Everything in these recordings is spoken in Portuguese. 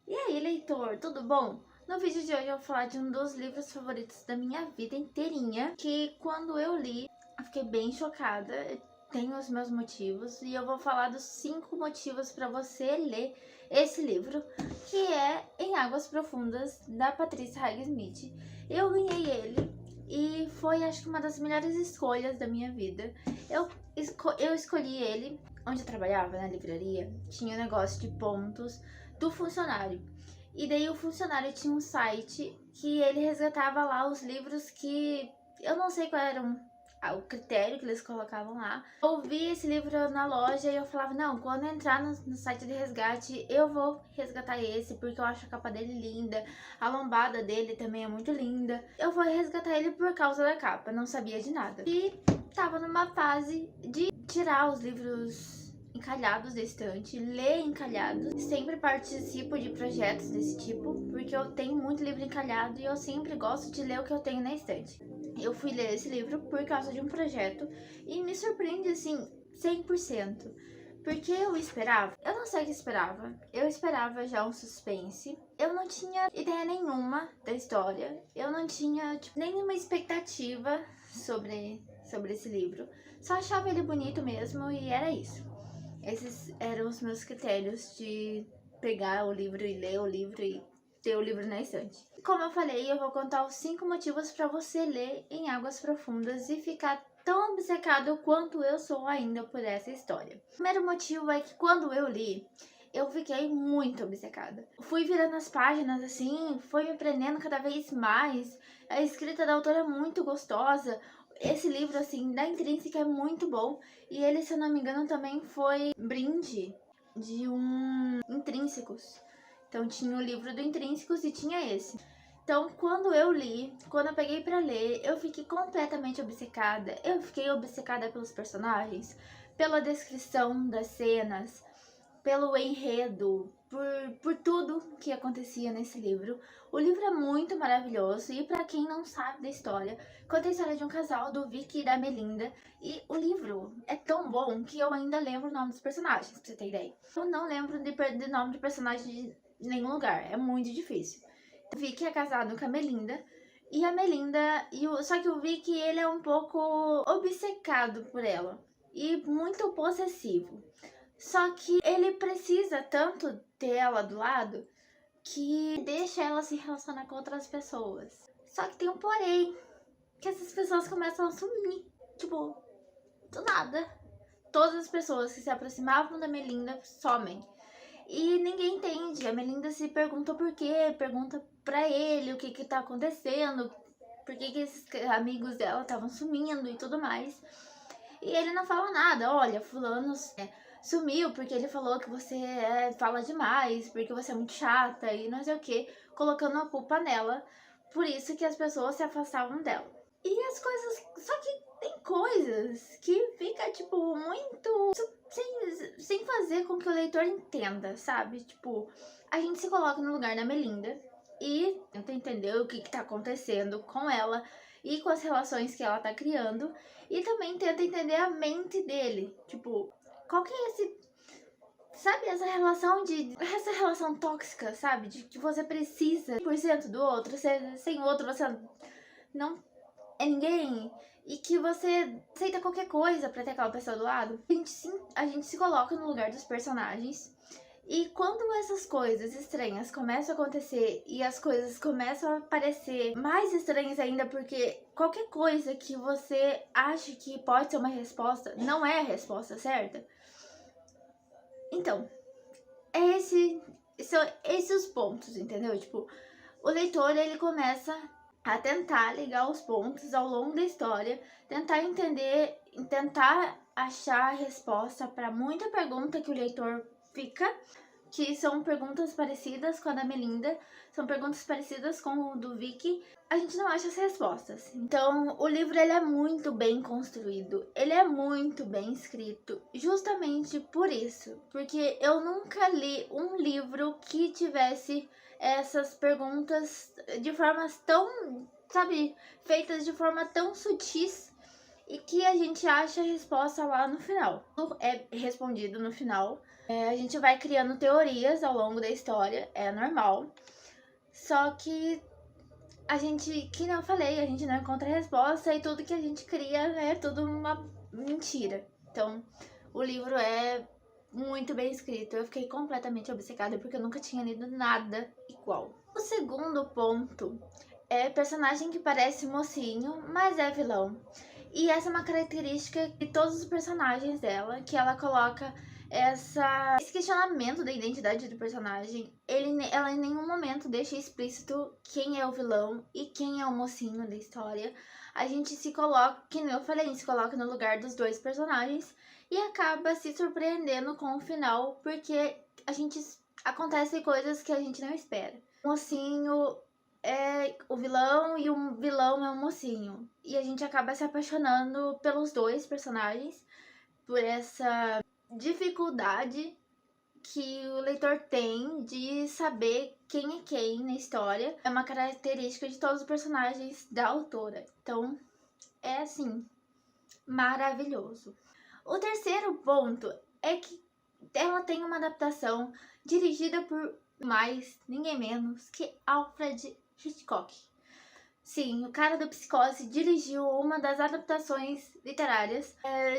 E aí, leitor, tudo bom? No vídeo de hoje eu vou falar de um dos livros favoritos da minha vida inteirinha, que quando eu li, eu fiquei bem chocada, tenho os meus motivos, e eu vou falar dos 5 motivos para você ler esse livro, que é Em Águas Profundas, da Patricia Highsmith. Eu ganhei ele e foi, acho que, uma das melhores escolhas da minha vida. Eu escolhi ele onde eu trabalhava, na livraria, tinha um negócio de pontos do funcionário. E daí o funcionário tinha um site que ele resgatava lá os livros que eu não sei qual era o critério que eles colocavam lá. Eu vi esse livro na loja e eu falava, não, quando eu entrar no site de resgate, eu vou resgatar esse, porque eu acho a capa dele linda, a lombada dele também é muito linda. Eu vou resgatar ele por causa da capa, não sabia de nada. E tava numa fase de tirar os livros encalhados da estante, ler encalhados. Sempre participo de projetos desse tipo, porque eu tenho muito livro encalhado e eu sempre gosto de ler o que eu tenho na estante. Eu fui ler esse livro por causa de um projeto e me surpreende assim 100%. Porque eu esperava, eu não sei o que esperava, eu esperava já um suspense, eu não tinha ideia nenhuma da história, eu não tinha nenhuma expectativa sobre esse livro, só achava ele bonito mesmo e era isso. Esses eram os meus critérios de pegar o livro e ler o livro e ter o livro na estante. Como eu falei, eu vou contar os 5 motivos para você ler Em Águas Profundas e ficar tão obcecado quanto eu sou ainda por essa história. O primeiro motivo é que quando eu li, eu fiquei muito obcecada. Fui virando as páginas assim, foi me prendendo cada vez mais. A escrita da autora é muito gostosa. Esse livro, assim, da Intrínseca é muito bom. E ele, se eu não me engano, também foi brinde de um Intrínsecos. Então tinha o livro do Intrínsecos e tinha esse. Então, quando eu li, quando eu peguei pra ler, eu fiquei completamente obcecada. Eu fiquei obcecada pelos personagens, pela descrição das cenas, pelo enredo, por tudo que acontecia nesse livro. O livro é muito maravilhoso e para quem não sabe da história, conta a história de um casal, do Vicky e da Melinda, e o livro é tão bom que eu ainda lembro o nome dos personagens, pra você ter ideia. Eu não lembro de nome de personagem de nenhum lugar, é muito difícil. O Vicky é casado com a Melinda, e a Melinda, só que o Vicky, ele é um pouco obcecado por ela e muito possessivo. Só que ele precisa tanto ter ela do lado que deixa ela se relacionar com outras pessoas. Só que tem um porém, que essas pessoas começam a sumir, tipo, do nada. Todas as pessoas que se aproximavam da Melinda somem. E ninguém entende. A Melinda se pergunta por quê, pergunta pra ele o que tá acontecendo, por que esses amigos dela estavam sumindo e tudo mais. E ele não fala nada. Olha, fulano sumiu porque ele falou que você fala demais, porque você é muito chata e não sei o que, colocando a culpa nela. Por isso que as pessoas se afastavam dela. E as coisas... Só que tem coisas que fica, tipo, muito... Sem fazer com que o leitor entenda, sabe? Tipo, a gente se coloca no lugar da Melinda e tenta entender o que tá acontecendo com ela e com as relações que ela tá criando. E também tenta entender a mente dele. Tipo, qual que é esse... Sabe, essa relação tóxica, sabe? De que você precisa 100% do outro. Sem o outro você não é ninguém. E que você aceita qualquer coisa pra ter aquela pessoa do lado. A gente se coloca no lugar dos personagens. E quando essas coisas estranhas começam a acontecer e as coisas começam a parecer mais estranhas ainda, porque qualquer coisa que você acha que pode ser uma resposta, não é a resposta certa. Então, são esses os pontos, entendeu? Tipo, o leitor, ele começa a tentar ligar os pontos ao longo da história, tentar entender, tentar achar a resposta para muita pergunta que o leitor fica, que são perguntas parecidas com a da Melinda, são perguntas parecidas com o do Vicky. A gente não acha as respostas. Então, o livro, ele é muito bem construído, ele é muito bem escrito, justamente por isso, porque eu nunca li um livro que tivesse essas perguntas de formas tão, sabe, feitas de forma tão sutis e que a gente acha a resposta lá no final. É respondido no final, A gente vai criando teorias ao longo da história, é normal. Só que a gente, que não eu falei, a gente não encontra resposta e tudo que a gente cria é tudo uma mentira. Então, o livro é muito bem escrito. Eu fiquei completamente obcecada porque eu nunca tinha lido nada igual. O segundo ponto é personagem que parece mocinho, mas é vilão. E essa é uma característica de todos os personagens dela, que ela coloca esse questionamento da identidade do personagem. Ela em nenhum momento deixa explícito quem é o vilão e quem é o mocinho da história. A gente se coloca, que nem eu falei, a gente se coloca no lugar dos dois personagens e acaba se surpreendendo com o final, porque acontecem coisas que a gente não espera. O mocinho é o vilão e o vilão é o mocinho. E a gente acaba se apaixonando pelos dois personagens, por essa dificuldade que o leitor tem de saber quem é quem na história. É uma característica de todos os personagens da autora. Então, é assim, maravilhoso. O terceiro ponto é que ela tem uma adaptação dirigida por ninguém menos que Alfred Hitchcock. Sim, o cara do Psicose dirigiu uma das adaptações literárias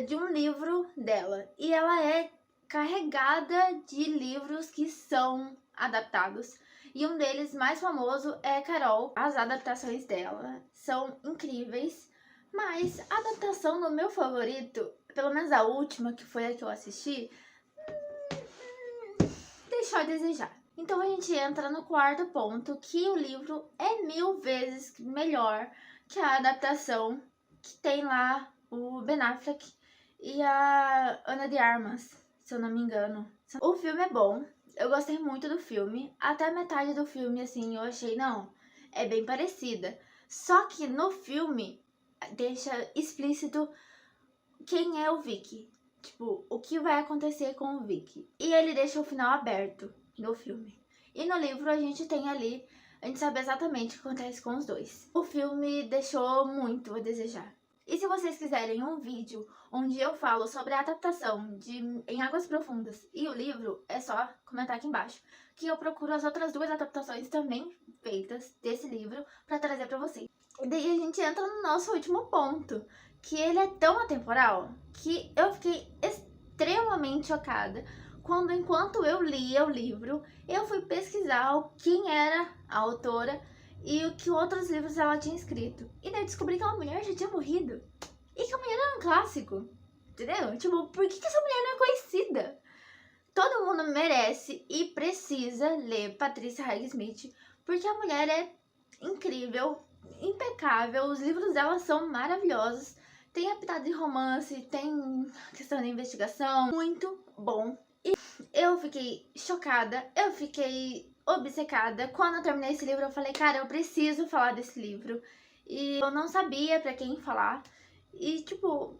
de um livro dela. E ela é carregada de livros que são adaptados. E um deles, mais famoso, é Carol. As adaptações dela são incríveis. Mas a adaptação do meu favorito, pelo menos a última, que foi a que eu assisti, deixou a desejar. Então a gente entra no quarto ponto, que o livro é 1000 vezes melhor que a adaptação que tem lá o Ben Affleck e a Ana de Armas, se eu não me engano. O filme é bom, eu gostei muito do filme, até a metade do filme, assim, eu achei, não, é bem parecida. Só que no filme deixa explícito quem é o Vic, tipo, o que vai acontecer com o Vic. E ele deixa o final aberto no filme. E no livro a gente tem ali, a gente sabe exatamente o que acontece com os dois. O filme deixou muito a desejar. E se vocês quiserem um vídeo onde eu falo sobre a adaptação de Em Águas Profundas e o livro, é só comentar aqui embaixo, que eu procuro as outras duas adaptações também feitas desse livro para trazer para vocês. E daí a gente entra no nosso último ponto, que ele é tão atemporal que eu fiquei extremamente chocada quando, enquanto eu lia o livro, eu fui pesquisar quem era a autora e o que outros livros ela tinha escrito. E daí eu descobri que a mulher já tinha morrido. E que a mulher era um clássico. Entendeu? Tipo, por que essa mulher não é conhecida? Todo mundo merece e precisa ler Patricia Highsmith, porque a mulher é incrível, impecável, os livros dela são maravilhosos. Tem a pitada de romance, tem questão de investigação, muito bom. E eu fiquei chocada, eu fiquei obcecada. Quando eu terminei esse livro, eu falei, cara, eu preciso falar desse livro. E eu não sabia pra quem falar. E, tipo,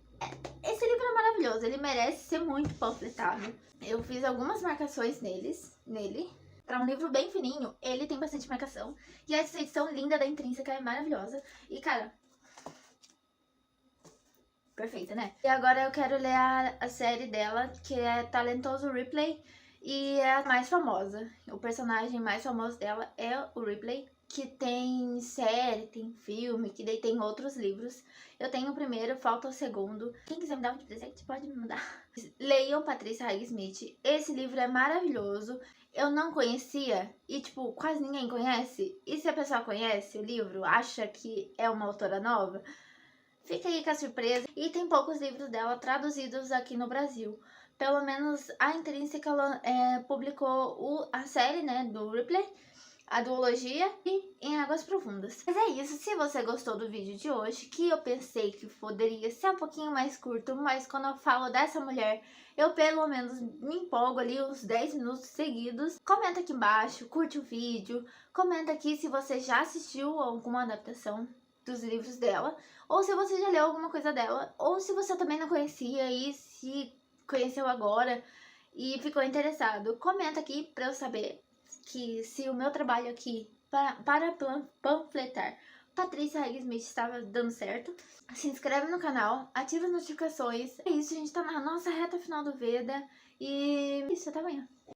esse livro é maravilhoso, ele merece ser muito panfletado. Eu fiz algumas marcações nele. Pra um livro bem fininho, ele tem bastante marcação. E essa edição linda da Intrínseca é maravilhosa. E, cara, perfeita, né? E agora eu quero ler a série dela, que é Talentoso Ripley. E é a mais famosa. O personagem mais famoso dela é o Ripley, que tem série, tem filme, que daí tem outros livros. Eu tenho o primeiro, falta o segundo. Quem quiser me dar um de presente, pode me mandar. Leiam Patricia Highsmith. Esse livro é maravilhoso. Eu não conhecia e, tipo, quase ninguém conhece. E se a pessoa conhece o livro, acha que é uma autora nova, fica aí com a surpresa. E tem poucos livros dela traduzidos aqui no Brasil. Pelo menos a Intrínseca publicou a série, né, do Ripley, a duologia e Em Águas Profundas. Mas é isso, se você gostou do vídeo de hoje, que eu pensei que poderia ser um pouquinho mais curto, mas quando eu falo dessa mulher, eu pelo menos me empolgo ali uns 10 minutos seguidos. Comenta aqui embaixo, curte o vídeo, comenta aqui se você já assistiu alguma adaptação dos livros dela, ou se você já leu alguma coisa dela, ou se você também não conhecia e se conheceu agora e ficou interessado. Comenta aqui pra eu saber que se o meu trabalho aqui para panfletar Patricia Highsmith estava dando certo. Se inscreve no canal, ativa as notificações. É isso, a gente tá na nossa reta final do Veda. E isso, até amanhã.